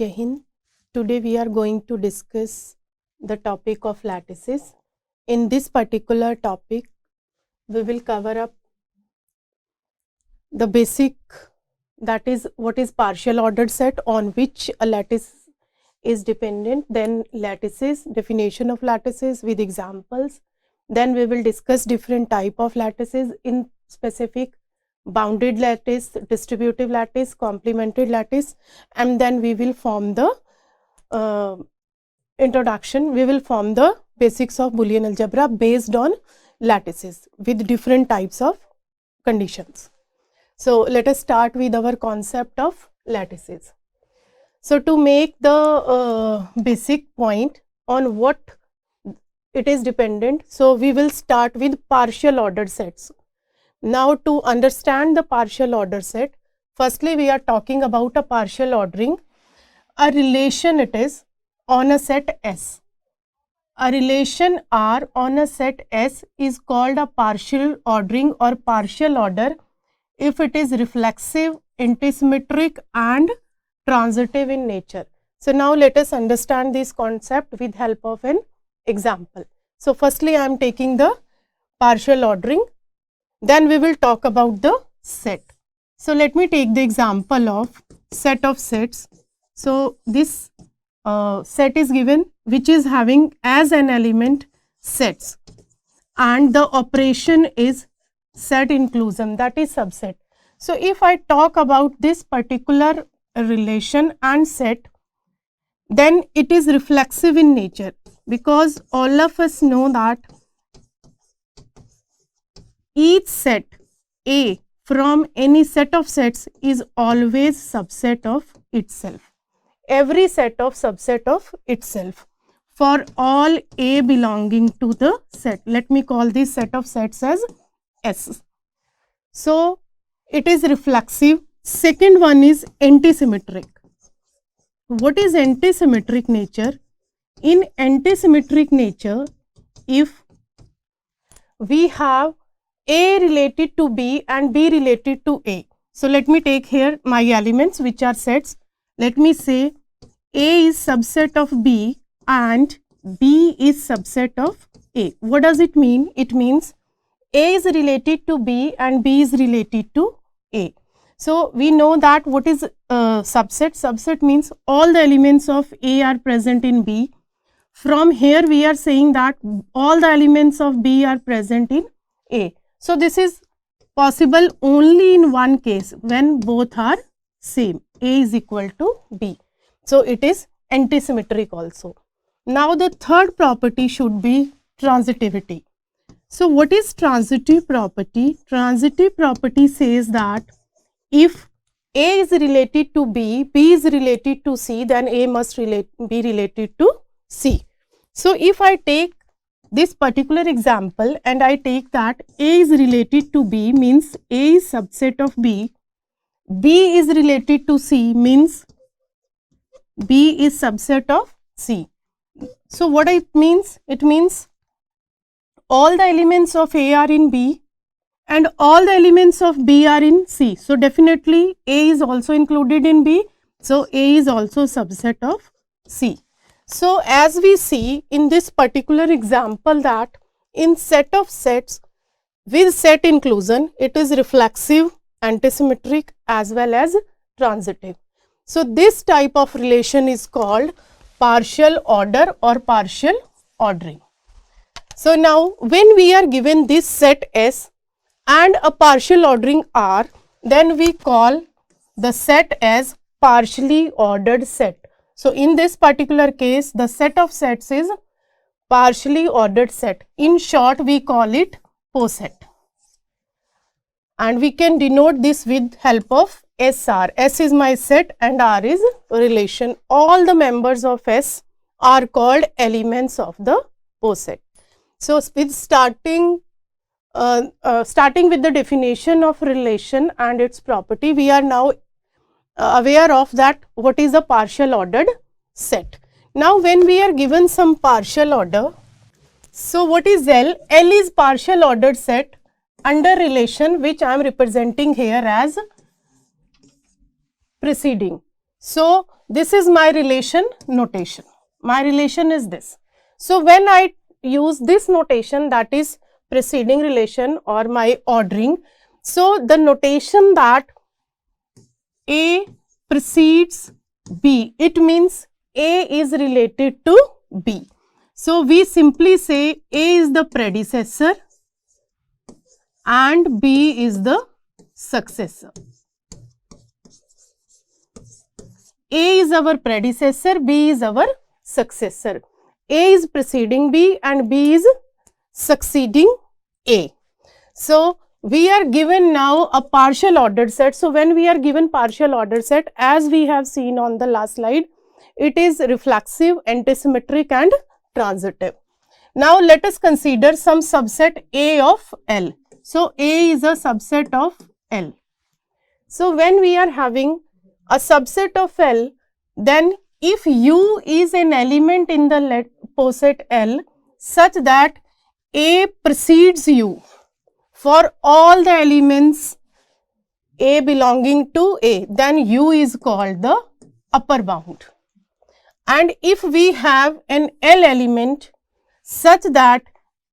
Jai Hind. Today we are going to discuss the topic of lattices. In this particular topic, we will cover up the basic, that is what is partial ordered set on which a lattice is dependent, then lattices, definition of lattices with examples. Then we will discuss different type of lattices in specific, bounded lattice, distributive lattice, complemented lattice, and then we will form the introduction. We will form the basics of Boolean algebra based on lattices with different types of conditions. So let us start with our concept of lattices. So to make the basic point on what it is dependent, so we will start with partial ordered sets. Now to understand the partial order set, firstly we are talking about a partial ordering. A relation it is on a set S. A relation R on a set S is called a partial ordering or partial order if it is reflexive, antisymmetric and transitive in nature. So now let us understand this concept with help of an example. So firstly I am taking the partial ordering, then we will talk about the set. So let me take the example of set of sets. So this set is given which is having as an element sets, and the operation is set inclusion, that is subset. So if I talk about this particular relation and set, then it is reflexive in nature, because all of us know that each set A from any set of sets is always subset of itself. Every set of subset of itself for all A belonging to the set. Let me call this set of sets as S. So it is reflexive. Second one is antisymmetric. What is antisymmetric nature? In antisymmetric nature, if we have A related to B and B related to A. So let me take here my elements which are sets. Let me say A is subset of B and B is subset of A. What does it mean? It means A is related to B and B is related to A. So we know that what is subset? Subset means all the elements of A are present in B. From here we are saying that all the elements of B are present in A. So this is possible only in one case, when both are same, A is equal to B. So it is antisymmetric also. Now the third property should be transitivity. So what is transitive property? Transitive property says that if A is related to B, B is related to C, then A must be related to C. So if I take this particular example and I take that A is related to B, means A is subset of B, B is related to C, means B is subset of C. So what it means? It means all the elements of A are in B and all the elements of B are in C. So definitely A is also included in B. So A is also subset of C. So as we see in this particular example that in set of sets with set inclusion, it is reflexive, antisymmetric as well as transitive. So this type of relation is called partial order or partial ordering. So now when we are given this set S and a partial ordering R, then we call the set as partially ordered set. So in this particular case, the set of sets is partially ordered set. In short, we call it PO-set. And we can denote this with help of SR. S is my set and R is relation. All the members of S are called elements of the PO-set. So with starting with the definition of relation and its property, we are now aware of that what is a partial ordered set. Now when we are given some partial order, so what is L? L is partial ordered set under relation which I am representing here as preceding. So this is my relation notation. My relation is this. So when I use this notation, that is preceding relation or my ordering, so the notation that A precedes B, it means A is related to B. So we simply say A is the predecessor and B is the successor. A is our predecessor, B is our successor. A is preceding B and B is succeeding A. So we are given now a partial ordered set. So when we are given partial ordered set, as we have seen on the last slide, it is reflexive, antisymmetric and transitive. Now let us consider some subset A of L. So A is a subset of L. So when we are having a subset of L, then if U is an element in the poset L such that A precedes U for all the elements A belonging to A, then U is called the upper bound. And if we have an L element such that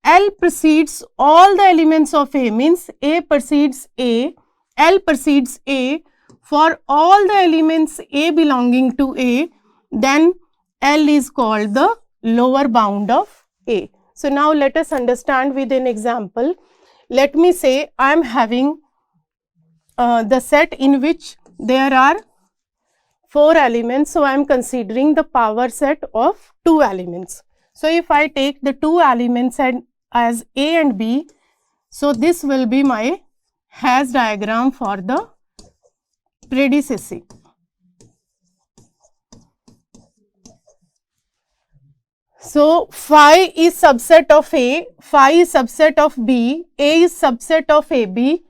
L precedes all the elements of A, means A precedes A, L precedes A, for all the elements A belonging to A, then L is called the lower bound of A. So now let us understand with an example. Let me say I am having the set in which there are 4 elements. So I am considering the power set of 2 elements. So if I take the 2 elements as A and B, so this will be my hash diagram for the predecessor. So phi is subset of A, phi is subset of B, A is subset of AB,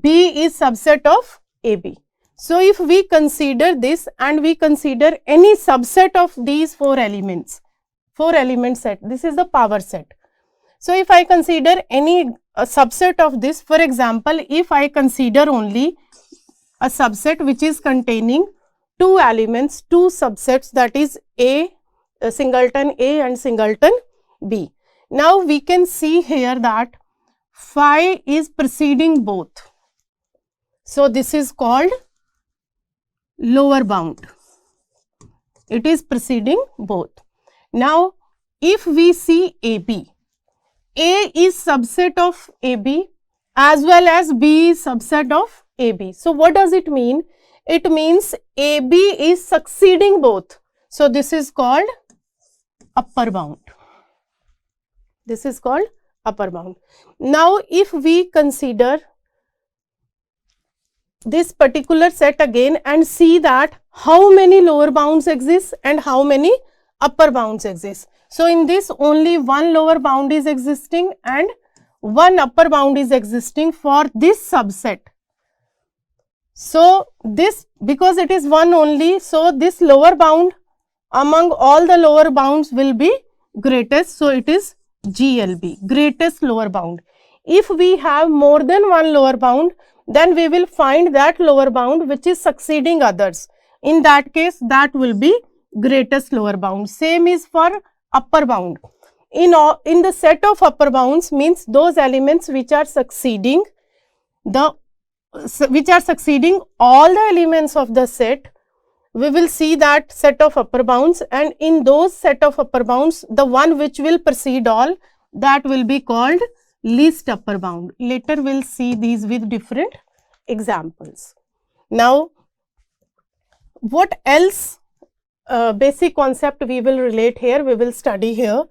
B is subset of AB. So if we consider this and we consider any subset of these 4 elements, 4 element set, this is the power set. So if I consider any subset of this, for example, if I consider only a subset which is containing 2 elements, 2 subsets, that is A, singleton A and singleton B. Now we can see here that phi is preceding both. So this is called lower bound. It is preceding both. Now if we see AB, A is subset of AB as well as B is subset of AB. So what does it mean? It means AB is succeeding both. So this is called upper bound. This is called upper bound. Now if we consider this particular set again and see that how many lower bounds exist and how many upper bounds exist. So in this only one lower bound is existing and one upper bound is existing for this subset. So this, because it is one only, so this lower bound among all the lower bounds will be greatest. So it is GLB, greatest lower bound. If we have more than one lower bound, then we will find that lower bound which is succeeding others. In that case, that will be greatest lower bound. Same is for upper bound. In the set of upper bounds means those elements which are succeeding all the elements of the set. We will see that set of upper bounds, and in those set of upper bounds, the one which will precede all, that will be called least upper bound. Later we will see these with different examples. Now what else basic concept we will relate here, we will study here.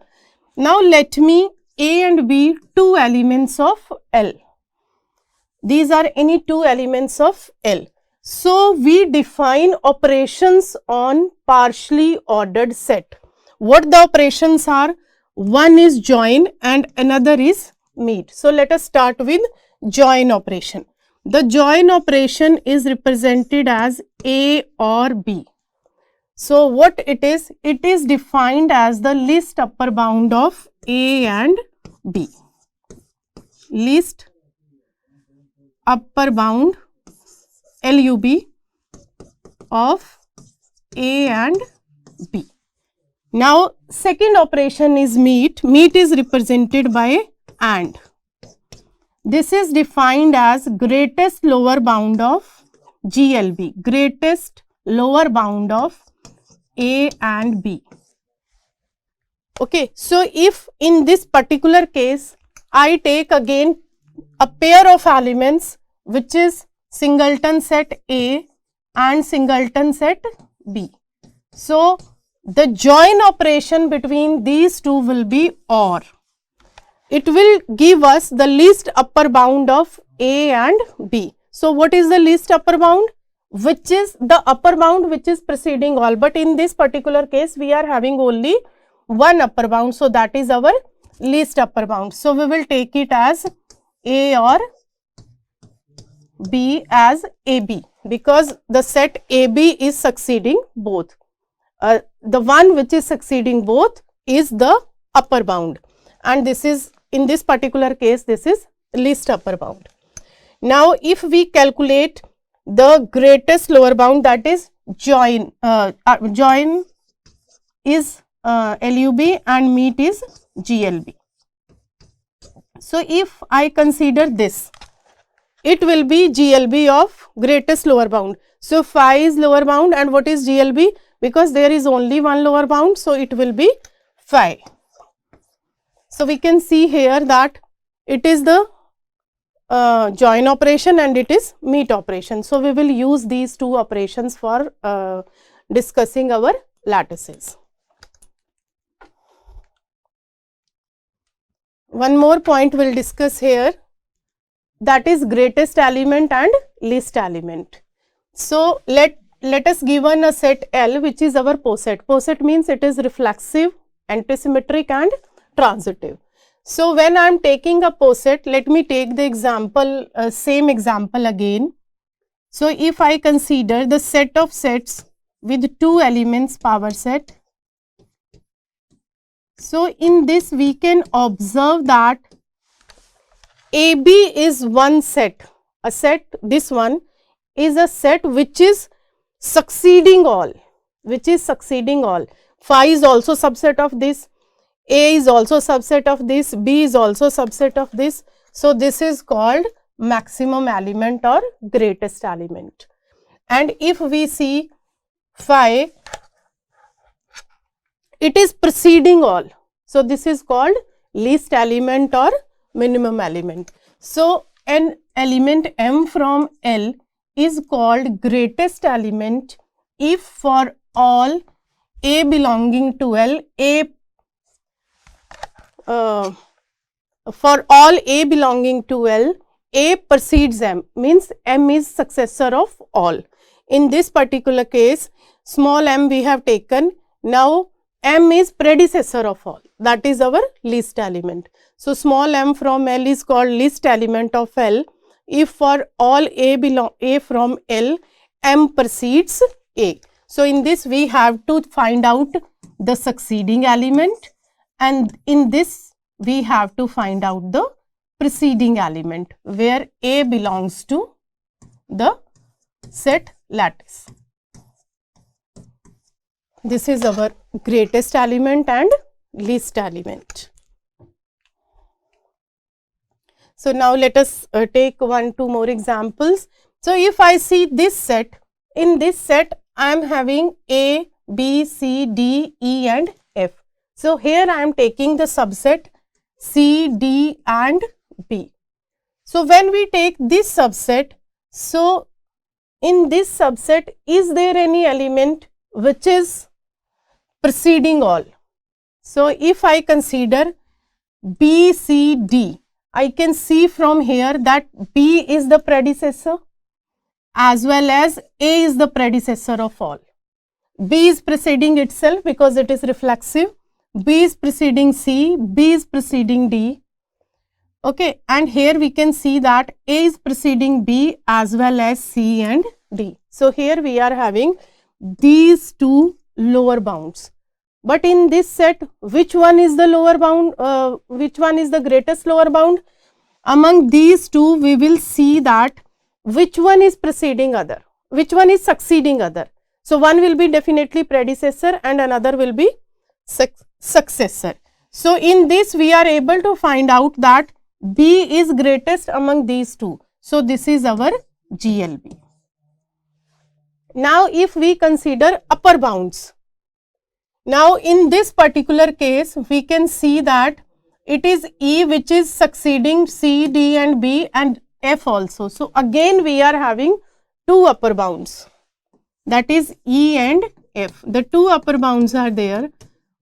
Now let me A and B, 2 elements of L. These are any 2 elements of L. So we define operations on partially ordered set. What the operations are? One is join and another is meet. So let us start with join operation. The join operation is represented as A or B. So what it is? It is defined as the least upper bound of A and B. Least upper bound LUB of A and B. Now second operation is meet. Meet is represented by AND. This is defined as greatest lower bound of GLB, greatest lower bound of A and B. Okay, so if in this particular case I take again a pair of elements which is singleton set A and singleton set B. So the join operation between these two will be OR. It will give us the least upper bound of A and B. So what is the least upper bound? Which is the upper bound which is preceding all, but in this particular case we are having only one upper bound, so that is our least upper bound. So we will take it as A or B as AB, because the set AB is succeeding both. The one which is succeeding both is the upper bound, and this is, in this particular case, this is least upper bound. Now if we calculate the greatest lower bound, that is join, join is LUB and meet is GLB. So if I consider this, it will be GLB of greatest lower bound. So phi is lower bound, and what is GLB? Because there is only one lower bound, so it will be phi. So we can see here that it is the join operation and it is meet operation. So we will use these two operations for discussing our lattices. One more point we will discuss here, that is greatest element and least element. So let us given a set L which is our poset. Poset means it is reflexive, antisymmetric and transitive. So when I am taking a poset, let me take the example, same example again. So if I consider the set of sets with two elements power set, so in this we can observe that AB is one set, a set, this one is a set which is succeeding all, Phi is also subset of this, A is also subset of this, B is also subset of this. So this is called maximum element or greatest element. And if we see phi, it is preceding all. So this is called least element or minimum element. So an element M from L is called greatest element if for all A belonging to L, for all A belonging to L, A precedes M, means M is successor of all. In this particular case, small m we have taken, now M is predecessor of all, that is our least element. So small m from L is called least element of L if for all A from L, M precedes A. So in this we have to find out the succeeding element, and in this we have to find out the preceding element where A belongs to the set lattice. This is our greatest element and least element. So now let us take 1-2 more examples. So if I see this set, in this set I am having A, B, C, D, E and F. So here I am taking the subset C, D and B. So when we take this subset, so in this subset, is there any element which is preceding all? So if I consider B, C, D, I can see from here that B is the predecessor as well as A is the predecessor of all. B is preceding itself because it is reflexive, B is preceding C, B is preceding D. Okay, and here we can see that A is preceding B as well as C and D. So here we are having these two lower bounds. But in this set, which one is the lower bound, which one is the greatest lower bound? Among these two, we will see that which one is preceding other, which one is succeeding other. So one will be definitely predecessor and another will be successor. So in this we are able to find out that B is greatest among these two. So this is our GLB. Now if we consider upper bounds, now in this particular case we can see that it is E which is succeeding C, D and B and F also. So again we are having two upper bounds, that is E and F. The two upper bounds are there,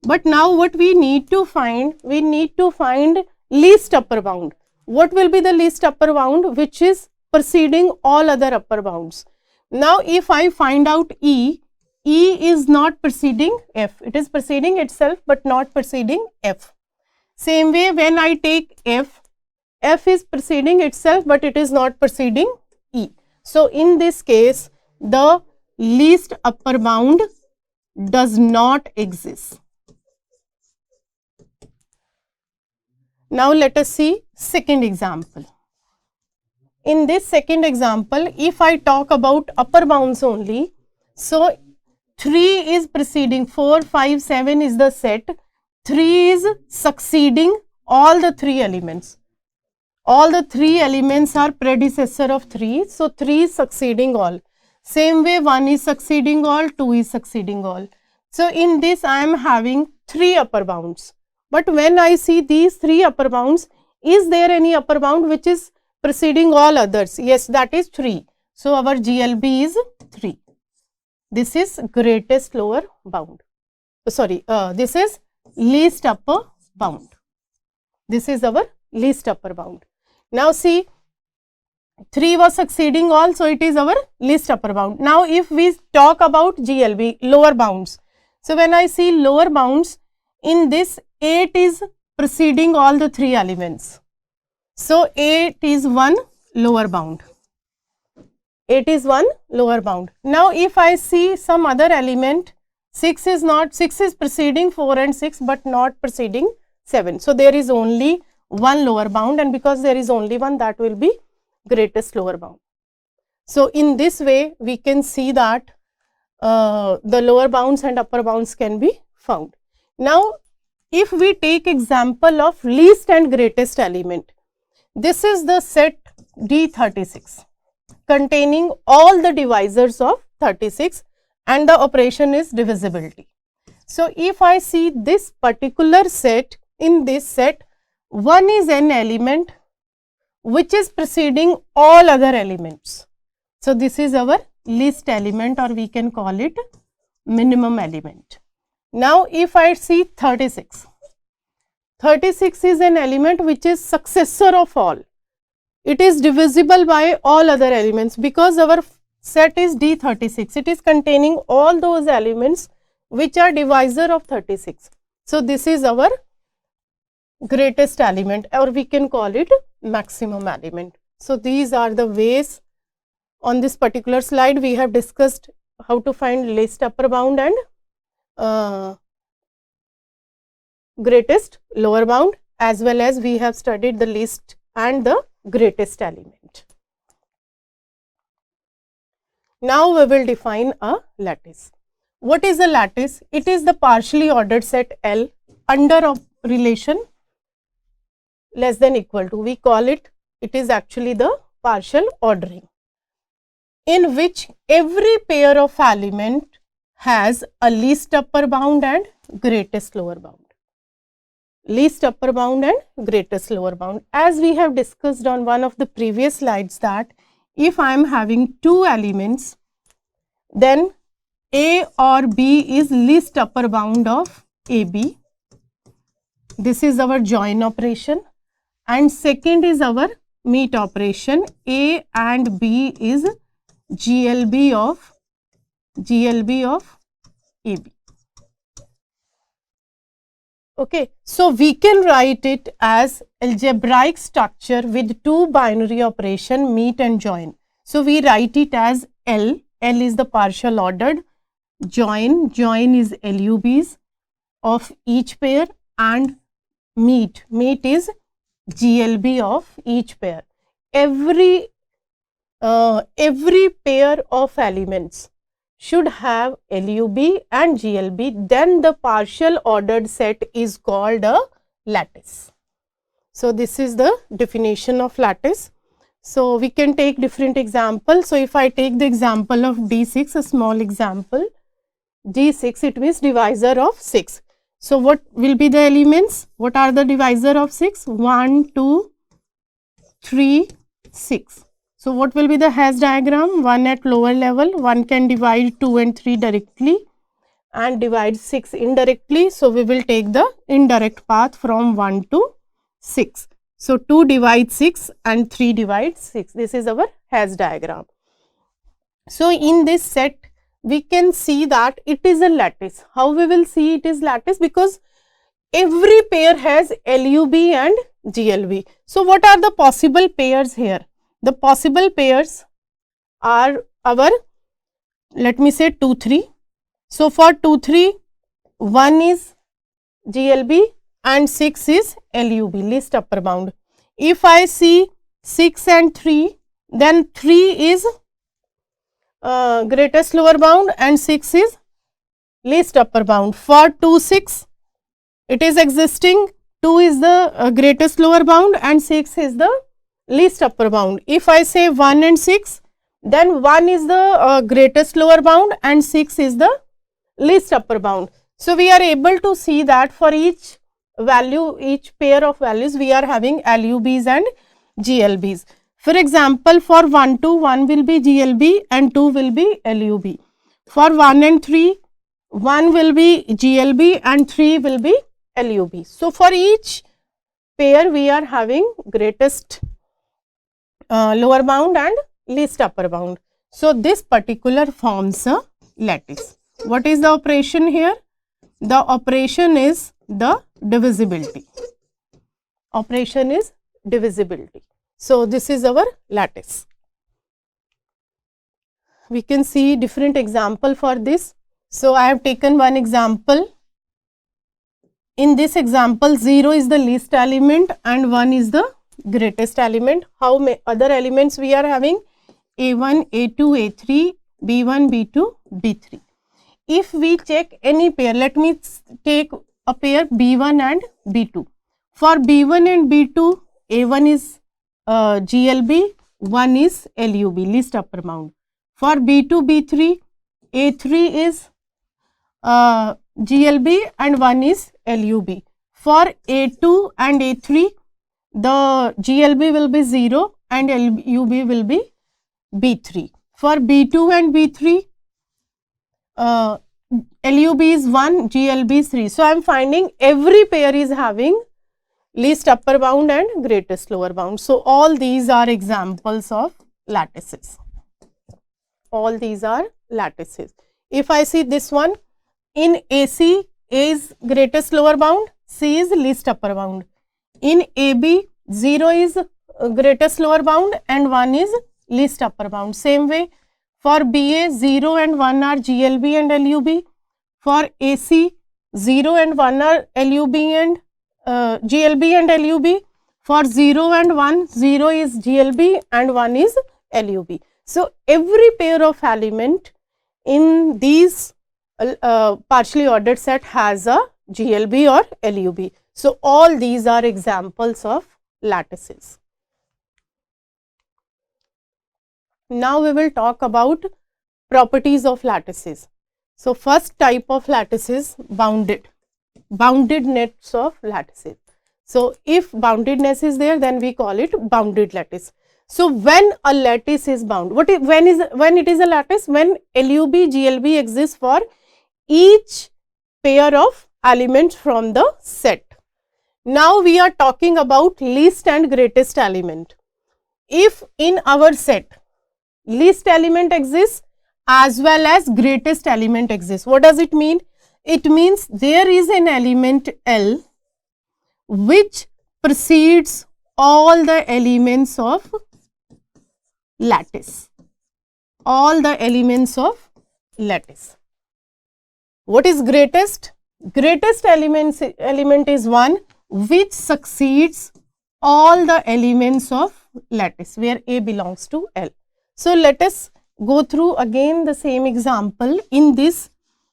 but now what we need to find, we need to find least upper bound. What will be the least upper bound which is preceding all other upper bounds? Now if I find out E, E is not preceding F, it is preceding itself but not preceding F. Same way when I take F, F is preceding itself but it is not preceding E. So in this case the least upper bound does not exist. Now let us see second example. In this second example, if I talk about upper bounds only, so 3 is preceding 4, 5, 7 is the set, 3 is succeeding all the 3 elements. All the 3 elements are predecessor of 3, so 3 is succeeding all. Same way 1 is succeeding all, 2 is succeeding all. So in this I am having 3 upper bounds. But when I see these 3 upper bounds, is there any upper bound which is preceding all others? Yes, that is 3. So our GLB is 3. This is greatest lower bound. Sorry, this is least upper bound. This is our least upper bound. Now see, 3 was succeeding all, so it is our least upper bound. Now if we talk about GLB, lower bounds. So when I see lower bounds, in this 8 is preceding all the 3 elements. So 8 is one lower bound. 8 is one lower bound. Now if I see some other element, 6 is not, 6 is preceding 4 and 6 but not preceding 7. So there is only one lower bound, and because there is only one, that will be greatest lower bound. So in this way we can see that the lower bounds and upper bounds can be found. Now if we take example of least and greatest element, this is the set D36 containing all the divisors of 36 and the operation is divisibility. So if I see this particular set, in this set 1 is an element which is preceding all other elements. So this is our least element, or we can call it minimum element. Now if I see 36, 36 is an element which is successor of all. It is divisible by all other elements because our set is D36. It is containing all those elements which are divisor of 36. So this is our greatest element, or we can call it maximum element. So these are the ways. On this particular slide we have discussed how to find least upper bound and greatest lower bound, as well as we have studied the least and the greatest element. Now we will define a lattice. What is a lattice? It is the partially ordered set L under a relation less than equal to. We call it, it is actually the partial ordering, in which every pair of element has a least upper bound and greatest lower bound. Least upper bound and greatest lower bound. As we have discussed on one of the previous slides, that if I am having two elements, then A or B is least upper bound of AB. This is our join operation, and second is our meet operation. A and B is GLB of AB. Okay, so we can write it as algebraic structure with two binary operation, meet and join. So we write it as L. L is the partial ordered, join is LUBs of each pair, and meet is GLB of each pair. Every pair of elements should have LUB and GLB, then the partial ordered set is called a lattice. So, this is the definition of lattice. So, we can take different examples. So, if I take the example of D6, a small example, D6, it means divisor of 6. So, what will be the elements? What are the divisor of 6? 1, 2, 3, 6. So, what will be the hash diagram? 1 at lower level, 1 can divide 2 and 3 directly and divide 6 indirectly. So, we will take the indirect path from 1 to 6. So, 2 divides 6 and 3 divides 6. This is our hash diagram. So, in this set, we can see that it is a lattice. How we will see it is lattice? Because every pair has LUB and GLB. So, what are the possible pairs here? The possible pairs are our, let me say 2, 3. So, for 2, 3, 1 is GLB and 6 is LUB, least upper bound. If I see 6 and 3, then 3 is greatest lower bound and 6 is least upper bound. For 2, 6, it is existing, 2 is the greatest lower bound and 6 is the least upper bound. If I say 1 and 6, then 1 is the greatest lower bound and 6 is the least upper bound. So, we are able to see that for each value, each pair of values, we are having LUBs and GLBs. For example, for 1, 2, 1 will be GLB and 2 will be LUB. For 1 and 3, 1 will be GLB and 3 will be LUB. So, for each pair, we are having greatest lower bound and least upper bound. So, this particular forms a lattice. What is the operation here? The operation is the divisibility. Operation is divisibility. So, this is our lattice. We can see different example for this. So, I have taken one example. In this example, 0 is the least element and 1 is the greatest element. How many other elements we are having? A1, A2, A3, B1, B2, B3. If we check any pair, let me take a pair B1 and B2. For B1 and B2, A1 is GLB, 1 is LUB, least upper bound. For B2, B3, A3 is GLB and 1 is LUB. For A2 and A3, the GLB will be 0 and LUB will be B3. For B2 and B3, LUB is 1, GLB is 3. So, I am finding every pair is having least upper bound and greatest lower bound. So, all these are examples of lattices. All these are lattices. If I see this one, in AC, A is greatest lower bound, C is least upper bound. In AB, 0 is greatest lower bound and 1 is least upper bound. Same way, for BA, 0 and 1 are GLB and LUB. For AC, 0 and 1 are LUB and GLB and LUB. For 0 and 1, 0 is GLB and 1 is LUB. So, every pair of element in these partially ordered set has a GLB or LUB. So, all these are examples of lattices. Now, we will talk about properties of lattices. So, first type of lattice is boundedness of lattices. So, if boundedness is there, then we call it bounded lattice. So, when a lattice is bound, when it is a lattice? When LUB, GLB exists for each pair of elements from the set. Now, we are talking about least and greatest element. If in our set, least element exists as well as greatest element exists, what does it mean? It means there is an element L which precedes all the elements of lattice. All the elements of lattice. What is greatest? Greatest element is one which succeeds all the elements of lattice, where A belongs to L. So, let us go through again the same example. In this,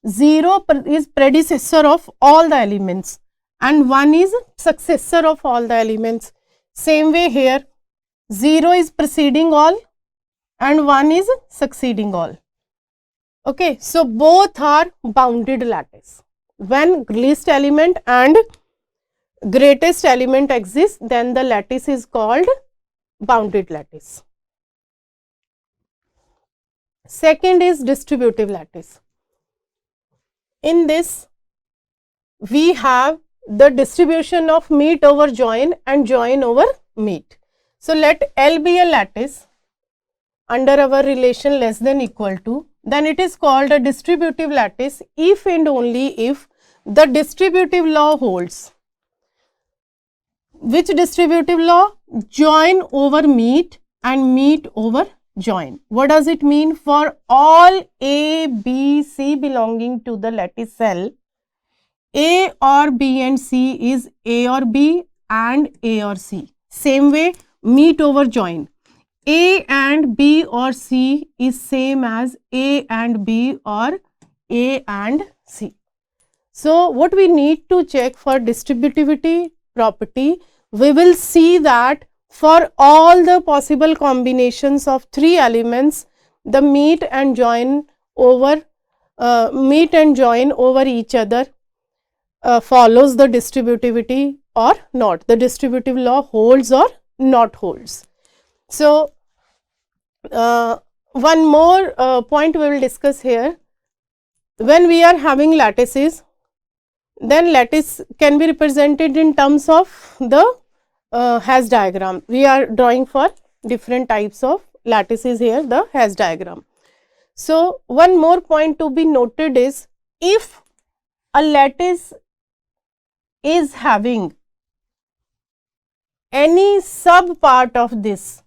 0 is predecessor of all the elements and 1 is successor of all the elements. Same way here, 0 is preceding all and 1 is succeeding all. Okay, so both are bounded lattice. When least element and greatest element exists, then the lattice is called bounded lattice. Second is distributive lattice. In this, we have the distribution of meet over join and join over meet. So, let L be a lattice under our relation less than equal to, then it is called a distributive lattice if and only if the distributive law holds. Which distributive law? Join over meet and meet over join. What does it mean? For all A, B, C belonging to the lattice cell, A or B and C is A or B and A or C. Same way, meet over join. A and B or C is same as A and B or A and C. So, what we need to check for distributivity property, we will see that for all the possible combinations of 3 elements, the meet and join over each other follows the distributivity or not. The distributive law holds or not holds. So, one more point we will discuss here. When we are having lattices, then lattice can be represented in terms of the hash diagram. We are drawing for different types of lattices here, the hash diagram. So, one more point to be noted is, if a lattice is having any sub part of this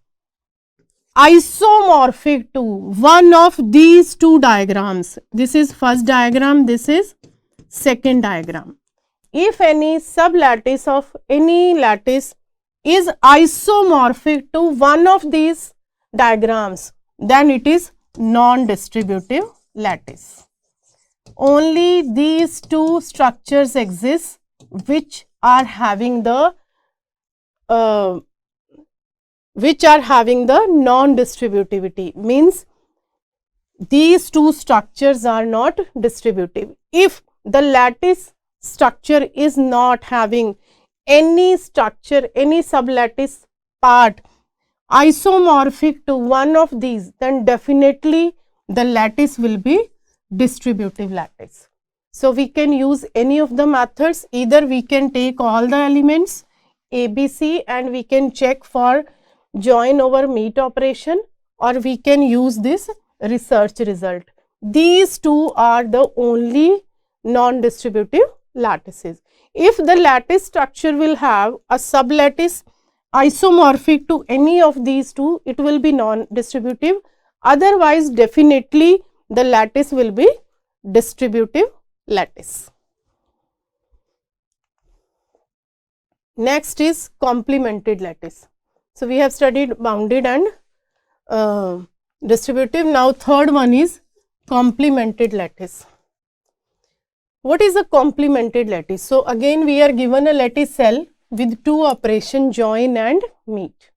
isomorphic to one of these 2 diagrams, this is first diagram, this is second diagram. If any sublattice of any lattice is isomorphic to one of these diagrams, then it is non-distributive lattice. Only these 2 structures exist which are having the non-distributivity, means these 2 structures are not distributive. If the lattice structure is not having any structure, any sublattice part isomorphic to one of these, then definitely the lattice will be distributive lattice. So, we can use any of the methods. Either we can take all the elements A, B, C and we can check for join over meet operation, or we can use this research result. These 2 are the only non-distributive lattices. If the lattice structure will have a sublattice isomorphic to any of these 2, it will be non-distributive. Otherwise, definitely the lattice will be distributive lattice. Next is complemented lattice. So, we have studied bounded and distributive. Now, third one is complemented lattice. What is a complemented lattice? So, again we are given a lattice cell with 2 operations, join and meet.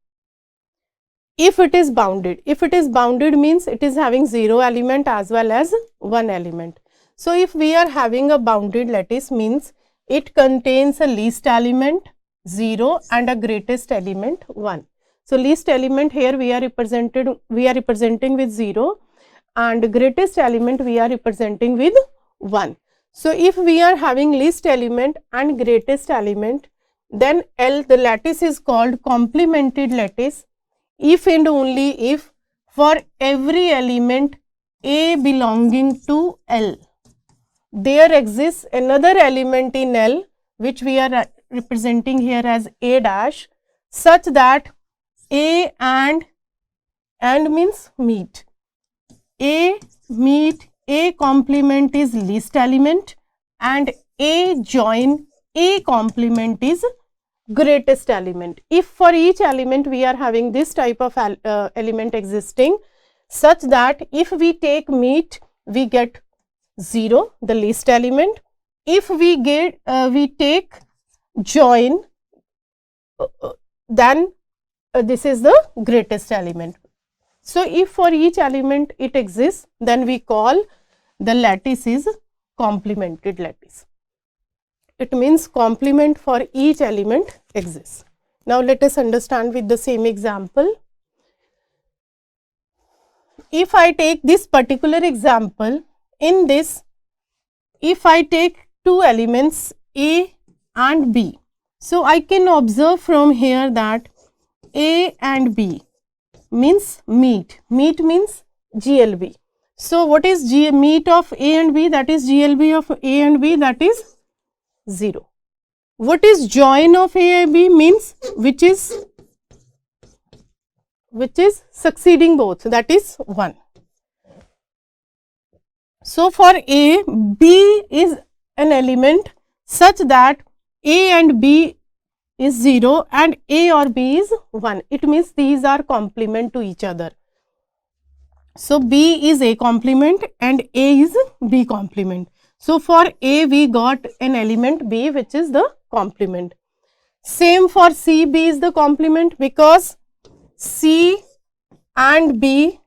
If it is bounded means it is having 0 element as well as 1 element. So, if we are having a bounded lattice means it contains a least element 0 and a greatest element 1. So, least element here we are representing with 0 and greatest element we are representing with 1. So, if we are having least element and greatest element, then L, the lattice is called complemented lattice if and only if for every element A belonging to L, there exists another element in L which we are representing here as A dash, such that A and means meet. A meet, A complement is least element and A join, A complement is greatest element. If for each element we are having this type of element existing, such that if we take meet, we get 0, the least element. If we take join, then this is the greatest element. So if for each element it exists, then we call the lattice is complemented lattice. It means complement for each element exists. Now let us understand with the same example. If I take this particular example, in this, if I take two elements A and B, so I can observe from here that A and B means meet. Meet means GLB. So what is meet of A and B? That is GLB of A and B, that is 0. What is join of A and B? Means which is succeeding both, that is 1. So for A, B is an element such that A and B is 0 and A or B is 1. It means these are complement to each other. So B is A complement and A is B complement. So for A we got an element B which is the complement. Same for C, B is the complement because C and B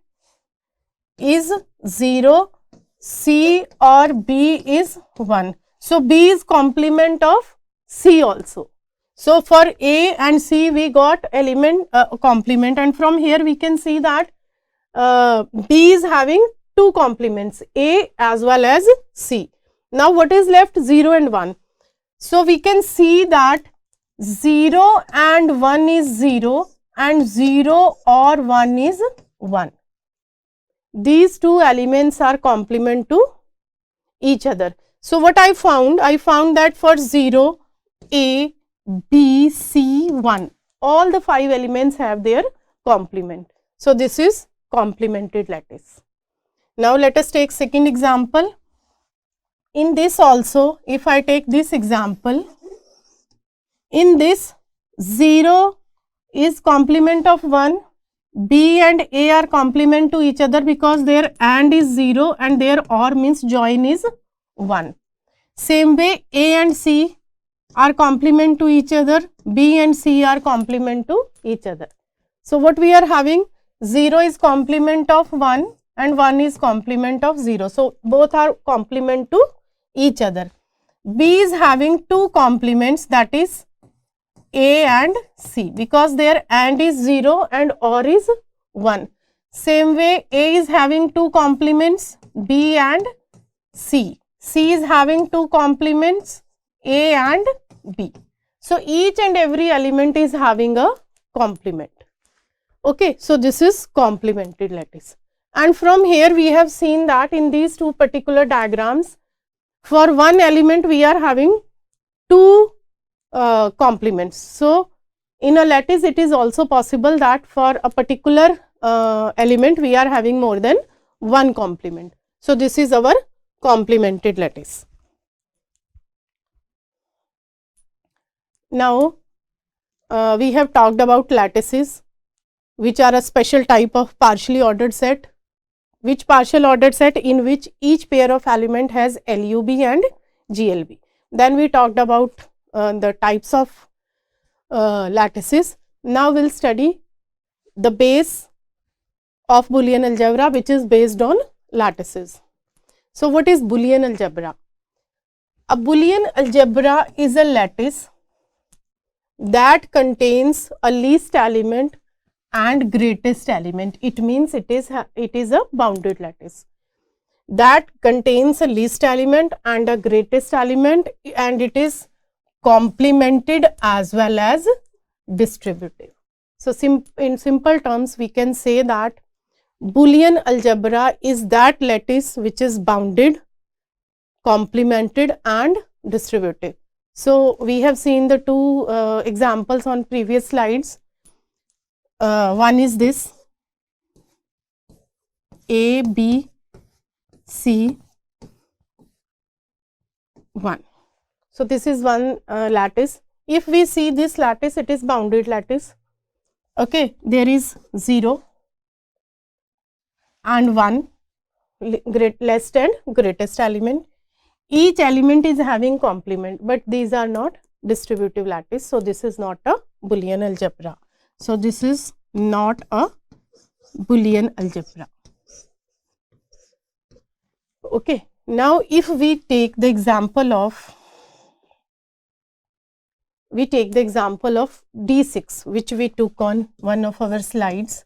is 0, C or B is 1. So B is complement of C also. So for A and C we got element complement, and from here we can see that B is having two complements, A as well as C. Now what is left? 0 and 1. So we can see that 0 and 1 is 0 and 0 or 1 is 1. These two elements are complement to each other. So what I found that for 0, A, B, C, 1, all the 5 elements have their complement. So this is complemented lattice. Now let us take second example. In this also, if I take this example, in this 0 is complement of 1, B and A are complement to each other because their AND is 0 and their OR means join is 1. Same way A and C are complement to each other, B and C are complement to each other. So what we are having? 0 is complement of 1 and 1 is complement of 0. So both are complement to each other. B is having two complements, that is A and C, because their AND is 0 and OR is 1. Same way A is having two complements, B and C. C is having two complements, A and B. So each and every element is having a complement. Okay, so this is complemented lattice. And from here we have seen that in these two particular diagrams, for one element we are having two complements. So in a lattice it is also possible that for a particular element we are having more than one complement. So this is our complemented lattice. Now we have talked about lattices, which are a special type of partially ordered set. Which partial ordered set? In which each pair of element has LUB and GLB. Then we talked about the types of lattices. Now we will study the base of Boolean algebra, which is based on lattices. So what is Boolean algebra? A Boolean algebra is a lattice that contains a least element and greatest element. It means it is a bounded lattice that contains a least element and a greatest element, and it is complemented as well as distributive. So in simple terms we can say that Boolean algebra is that lattice which is bounded, complemented and distributive. So we have seen the two examples on previous slides. One is this A, B, C, 1. So this is one lattice. If we see this lattice, it is bounded lattice. Okay, there is 0 and 1 less and greatest element. Each element is having complement, but these are not distributive lattice. So, this is not a Boolean algebra. So, this is not a Boolean algebra. Okay. Now, if we take the example of D6, which we took on one of our slides.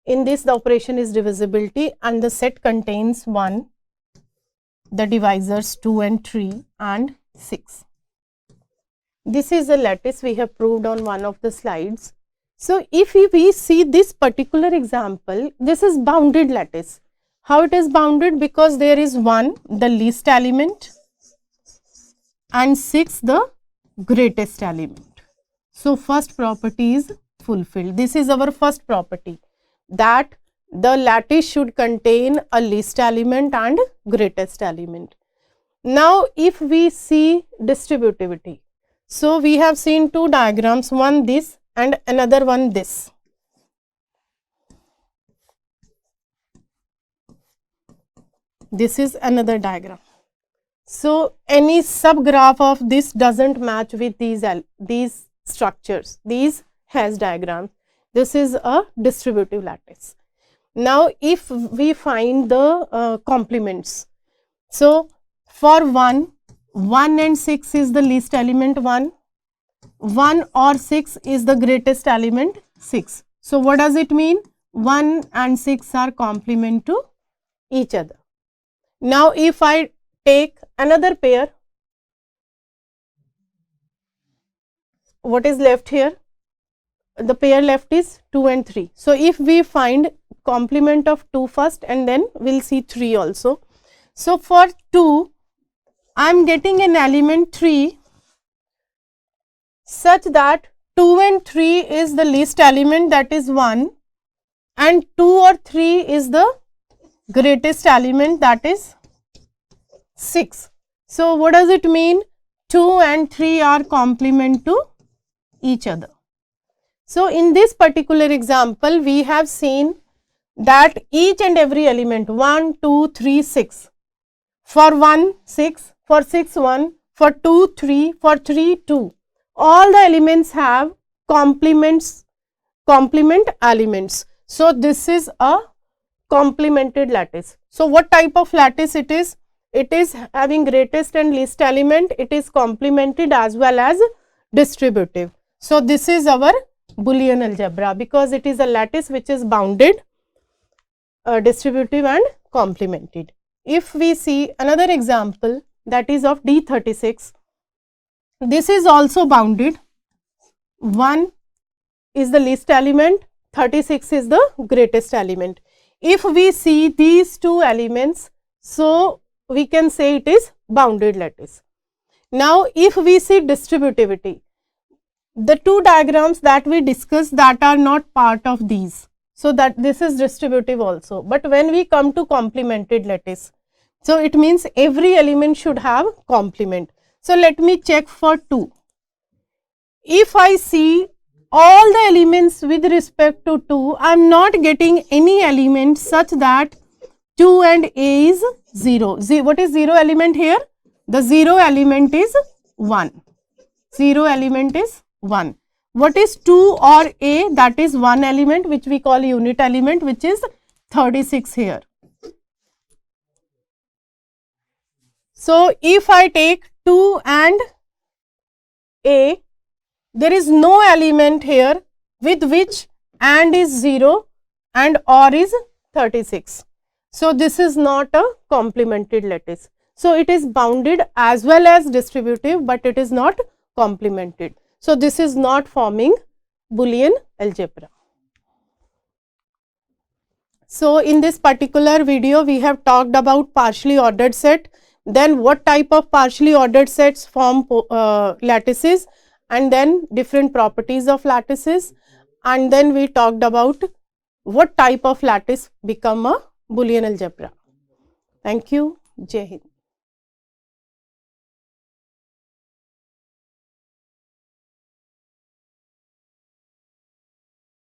In this, the operation is divisibility and the set contains 1, the divisors 2 and 3 and 6. This is a lattice we have proved on one of the slides. So, if we see this particular example, this is bounded lattice. How it is bounded? Because there is 1, the least element, and 6, the greatest element. So, first property is fulfilled. This is our first property, that the lattice should contain a least element and greatest element. Now, if we see distributivity, so we have seen two diagrams, one this and another one this. This is another diagram. So, any subgraph of this doesn't match with these structures, these hash diagrams. This is a distributive lattice. Now, if we find the complements, so for 1 and 6 is the least element 1 or 6 is the greatest element 6. So, what does it mean? 1 and 6 are complement to each other. Now, if I take another pair, what is left here? The pair left is 2 and 3. So, if we find complement of 2 first and then we will see 3 also. So, for 2, I am getting an element 3 such that 2 and 3 is the least element, that is 1, and 2 or 3 is the greatest element, that is 6. So, what does it mean? 2 and 3 are complement to each other. So, in this particular example, we have seen that each and every element 1, 2, 3, 6. For 1, 6, for 6, 1, for 2, 3, for 3, 2. All the elements have complement elements. So, this is a complemented lattice. So, what type of lattice it is? It is having greatest and least element, it is complemented as well as distributive. So, this is our Boolean algebra, because it is a lattice which is bounded, distributive and complemented. If we see another example, that is of D36, this is also bounded. 1 is the least element, 36 is the greatest element. If we see these two elements, so we can say it is bounded lattice. Now, if we see distributivity, the two diagrams that we discussed, that are not part of these. So, that this is distributive also. But when we come to complemented lattice, so it means every element should have complement. So, let me check for 2. If I see all the elements with respect to 2, I am not getting any element such that 2 and A is 0. What is 0 element here? The 0 element is 1. 0 element is 1. What is 2 or A? That is 1 element, which we call unit element, which is 36 here. So, if I take 2 and A, there is no element here with which AND is 0 and OR is 36. So, this is not a complemented lattice. So, it is bounded as well as distributive, but it is not complemented. So, this is not forming Boolean algebra. So, in this particular video, we have talked about partially ordered set, then what type of partially ordered sets form lattices, and then different properties of lattices, and then we talked about what type of lattice become a Boolean algebra. Thank you. Jai Hind.